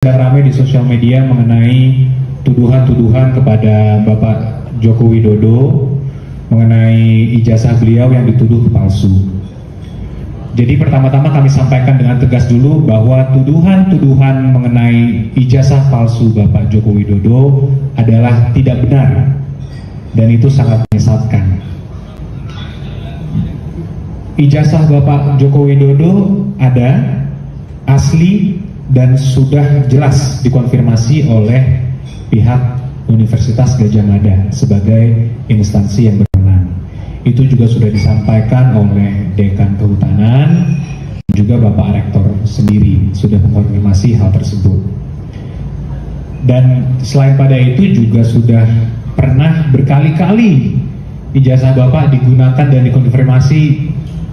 sedang ramai di sosial media mengenai tuduhan-tuduhan kepada Bapak Joko Widodo mengenai ijazah beliau yang dituduh palsu. Jadi pertama-tama kami sampaikan dengan tegas dulu bahwa tuduhan-tuduhan mengenai ijazah palsu Bapak Joko Widodo adalah tidak benar dan itu sangat menyesatkan. Ijazah Bapak Joko Widodo ada, asli, dan sudah jelas dikonfirmasi oleh pihak Universitas Gadjah Mada sebagai instansi yang berwenang. Itu juga sudah disampaikan oleh Dekan Kehutanan, juga Bapak Rektor sendiri sudah mengkonfirmasi hal tersebut. Dan selain pada itu juga sudah pernah berkali-kali ijazah Bapak digunakan dan dikonfirmasi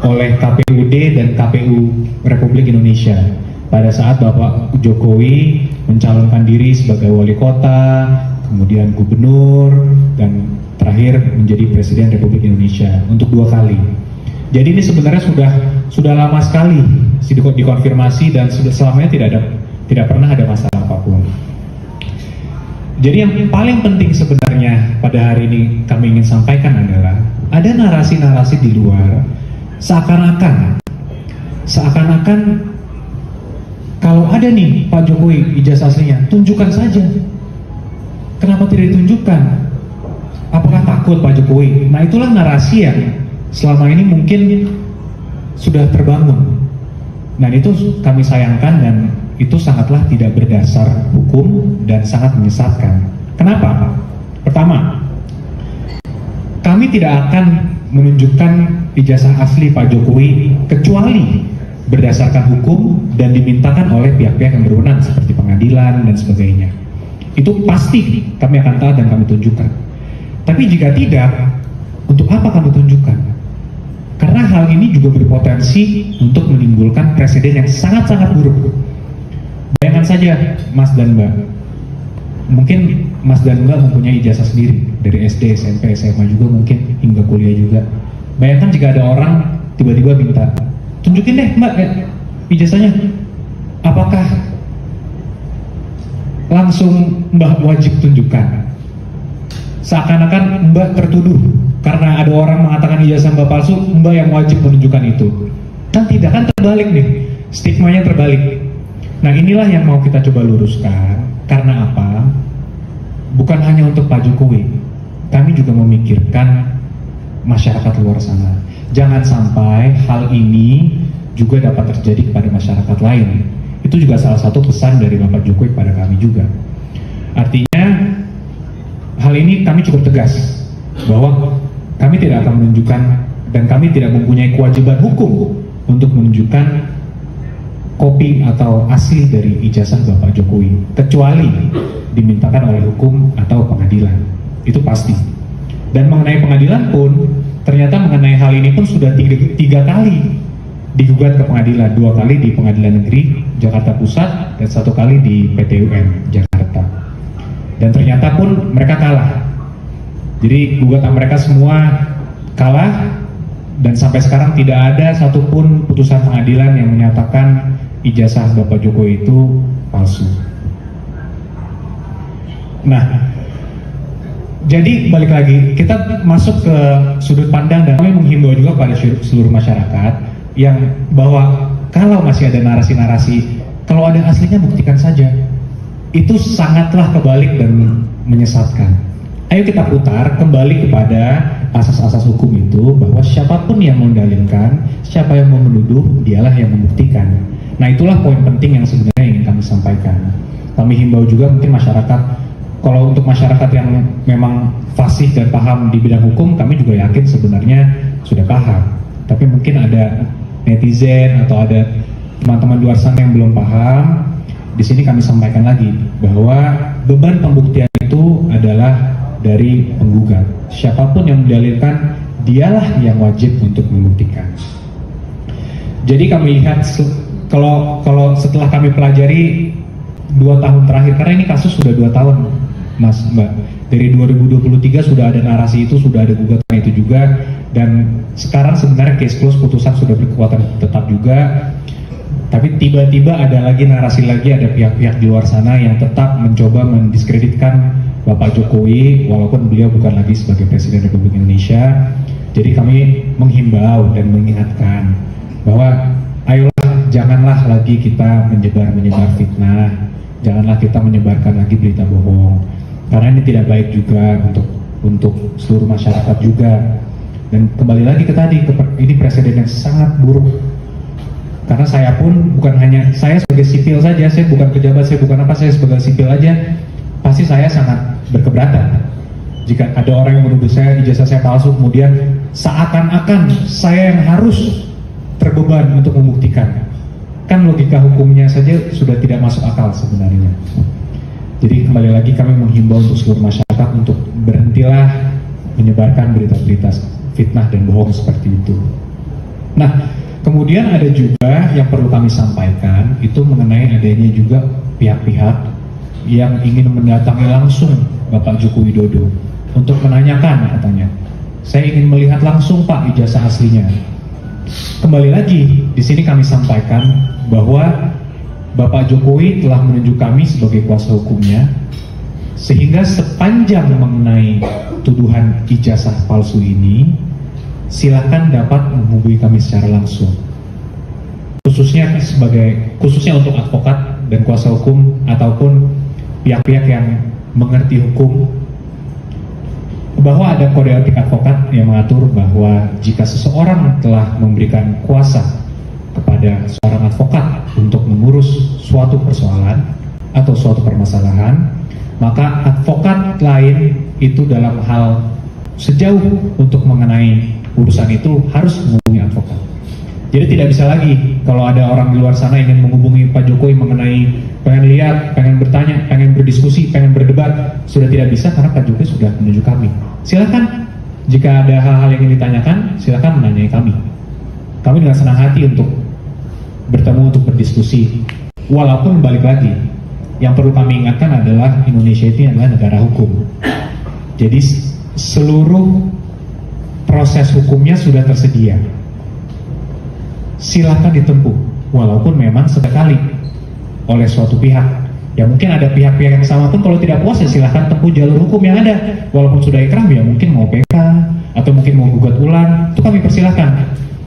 oleh KPUD dan KPU Republik Indonesia pada saat Bapak Jokowi mencalonkan diri sebagai wali kota, kemudian gubernur, dan terakhir menjadi Presiden Republik Indonesia untuk 2 kali. Jadi ini sebenarnya sudah lama sekali dikonfirmasi dan sudah selamanya tidak pernah ada masalah apapun. Jadi yang paling penting sebenarnya pada hari ini kami ingin sampaikan adalah ada narasi-narasi di luar seakan-akan kalau ada nih Pak Jokowi ijazah aslinya, tunjukkan saja. Kenapa tidak ditunjukkan? Apakah takut Pak Jokowi? Nah, itulah narasi yang selama ini mungkin sudah terbangun. Dan itu kami sayangkan dan itu sangatlah tidak berdasar hukum dan sangat menyesatkan. Kenapa? Pertama, kami tidak akan menunjukkan ijazah asli Pak Jokowi kecuali berdasarkan hukum dan dimintakan oleh pihak-pihak yang berwenang seperti pengadilan dan sebagainya. Itu pasti kami akan taat dan kami tunjukkan. Tapi jika tidak, untuk apa kami tunjukkan? Karena hal ini juga berpotensi untuk menimbulkan presiden yang sangat-sangat buruk. Bayangkan saja Mas dan Mbak, mungkin Mas dan Mbak mempunyai ijazah sendiri dari SD, SMP, SMA juga mungkin hingga kuliah juga. Bayangkan jika ada orang tiba-tiba minta, tunjukin deh Mbak ijazahnya. Apakah langsung Mbak wajib tunjukkan? Seakan-akan Mbak tertuduh karena ada orang mengatakan ijazah Mbak palsu, Mbak yang wajib menunjukkan itu. Kan tidak, kan terbalik nih, stigmanya terbalik. Nah, inilah yang mau kita coba luruskan. Karena apa? Bukan hanya untuk Pak Jokowi, kami juga memikirkan masyarakat luar sana. Jangan sampai hal ini juga dapat terjadi kepada masyarakat lain. Itu juga salah satu pesan dari Bapak Jokowi kepada kami juga. Artinya hal ini kami cukup tegas bahwa kami tidak akan menunjukkan dan kami tidak mempunyai kewajiban hukum untuk menunjukkan kopi atau asli dari ijazah Bapak Jokowi kecuali dimintakan oleh hukum atau pengadilan. Itu pasti. Dan mengenai pengadilan pun ternyata mengenai hal ini pun sudah tiga kali digugat ke pengadilan, 2 kali di Pengadilan Negeri Jakarta Pusat dan 1 kali di PT UN Jakarta. Dan ternyata pun mereka kalah. Jadi gugatan mereka semua kalah dan sampai sekarang tidak ada satupun putusan pengadilan yang menyatakan ijazah Bapak Jokowi itu palsu. Nah, jadi balik lagi, kita masuk ke sudut pandang dan kami menghimbau juga pada seluruh masyarakat yang bahwa kalau masih ada narasi-narasi, kalau ada aslinya buktikan saja. Itu sangatlah kebalik dan menyesatkan. Ayo kita putar kembali kepada asas-asas hukum itu bahwa siapapun yang mendalilkan, siapa yang mau menuduh, dialah yang membuktikan. Nah, itulah poin penting yang sebenarnya ingin kami sampaikan. Kami himbau juga mungkin masyarakat, kalau untuk masyarakat yang memang fasih dan paham di bidang hukum, kami juga yakin sebenarnya sudah paham. Tapi mungkin ada netizen atau ada teman-teman luar sana yang belum paham. Di sini kami sampaikan lagi bahwa beban pembuktian itu adalah dari penggugat. Siapapun yang mendalilkan, dialah yang wajib untuk membuktikan. Jadi kami lihat kalau setelah kami pelajari 2 tahun terakhir, karena ini kasus sudah 2 tahun Mas Mbak, dari 2023 sudah ada narasi itu, sudah ada gugatan itu juga, dan sekarang sebenarnya case close, putusan sudah berkekuatan tetap juga. Tapi tiba-tiba ada lagi narasi lagi, ada pihak-pihak di luar sana yang tetap mencoba mendiskreditkan Bapak Jokowi walaupun beliau bukan lagi sebagai Presiden Republik Indonesia. Jadi kami menghimbau dan mengingatkan bahwa ayolah janganlah lagi kita menyebar fitnah, janganlah kita menyebarkan lagi berita bohong, karena ini tidak baik juga untuk seluruh masyarakat juga. Dan kembali lagi ke tadi, ini presiden yang sangat buruk. Karena saya pun bukan hanya saya sebagai sipil saja, saya bukan pejabat, saya bukan apa, saya sebagai sipil aja, pasti saya sangat berkeberatan jika ada orang yang menuduh saya ijazah saya palsu, kemudian seakan-akan saya yang harus terbeban untuk membuktikan. Kan logika hukumnya saja sudah tidak masuk akal sebenarnya. Jadi kembali lagi kami menghimbau untuk seluruh masyarakat untuk berhentilah menyebarkan berita-berita fitnah dan bohong seperti itu. Nah, kemudian ada juga yang perlu kami sampaikan, itu mengenai adanya juga pihak-pihak yang ingin mendatangi langsung Bapak Joko Widodo untuk menanyakan, katanya, saya ingin melihat langsung Pak ijazah aslinya. Kembali lagi, di sini kami sampaikan bahwa Bapak Jokowi telah menunjuk kami sebagai kuasa hukumnya, sehingga sepanjang mengenai tuduhan ijazah palsu ini, silakan dapat menghubungi kami secara langsung. Khususnya untuk advokat dan kuasa hukum ataupun pihak-pihak yang mengerti hukum, bahwa ada kode etik advokat yang mengatur bahwa jika seseorang telah memberikan kuasa kepada seorang advokat untuk mengurus suatu persoalan atau suatu permasalahan, maka advokat lain itu dalam hal sejauh untuk mengenai urusan itu harus menghubungi advokat. Jadi tidak bisa lagi kalau ada orang di luar sana ingin menghubungi Pak Jokowi mengenai pengen lihat, pengen bertanya, pengen berdiskusi, pengen berdebat, sudah tidak bisa karena Pak Jokowi sudah menunjuk kami. Silakan jika ada hal-hal yang ingin ditanyakan, silakan menanyai kami. Kami dengan senang hati untuk bertemu, untuk berdiskusi. Walaupun balik lagi, yang perlu kami ingatkan adalah Indonesia ini adalah negara hukum. Jadi seluruh proses hukumnya sudah tersedia. Silakan ditempuh, walaupun memang sekali oleh suatu pihak. Ya mungkin ada pihak-pihak yang sama pun kalau tidak puas ya silahkan tempuh jalur hukum yang ada. Walaupun sudah ikrah ya mungkin mau PK atau mungkin mau gugat ulang, itu kami persilahkan.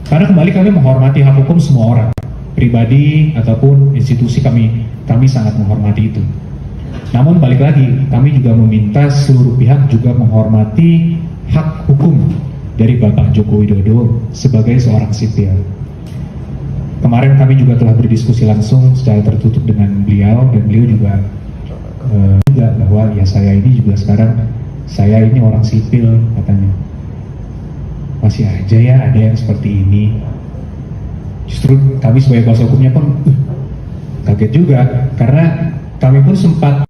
Karena kembali kami menghormati hak hukum semua orang, pribadi ataupun institusi, kami sangat menghormati itu. Namun balik lagi, kami juga meminta seluruh pihak juga menghormati hak hukum dari Bapak Joko Widodo sebagai seorang sipil. Kemarin kami juga telah berdiskusi langsung secara tertutup dengan beliau, dan beliau juga bahwa ya saya ini juga sekarang, saya ini orang sipil, katanya. Masih aja ya ada yang seperti ini. Justru kami sebagai kuasa hukumnya pun kaget juga, karena kami pun sempat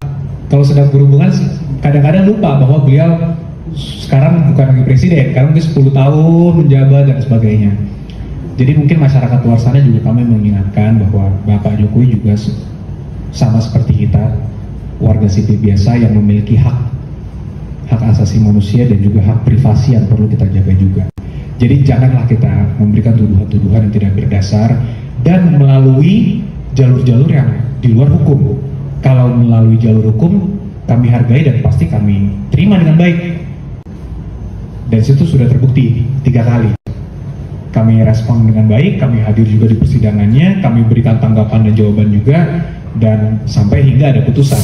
kalau sedang berhubungan kadang-kadang lupa bahwa beliau sekarang bukan lagi presiden, karena mungkin 10 tahun menjabat dan sebagainya. Jadi mungkin masyarakat luar sana juga kami mengingatkan bahwa Bapak Jokowi juga sama seperti kita, warga sipil biasa yang memiliki hak asasi manusia dan juga hak privasi yang perlu kita jaga juga. Jadi janganlah kita memberikan tuduhan-tuduhan yang tidak berdasar dan melalui jalur-jalur yang di luar hukum. Kalau melalui jalur hukum, kami hargai dan pasti kami terima dengan baik. Dan situ sudah terbukti 3 kali. Kami respon dengan baik, kami hadir juga di persidangannya, kami berikan tanggapan dan jawaban juga, dan sampai hingga ada putusan.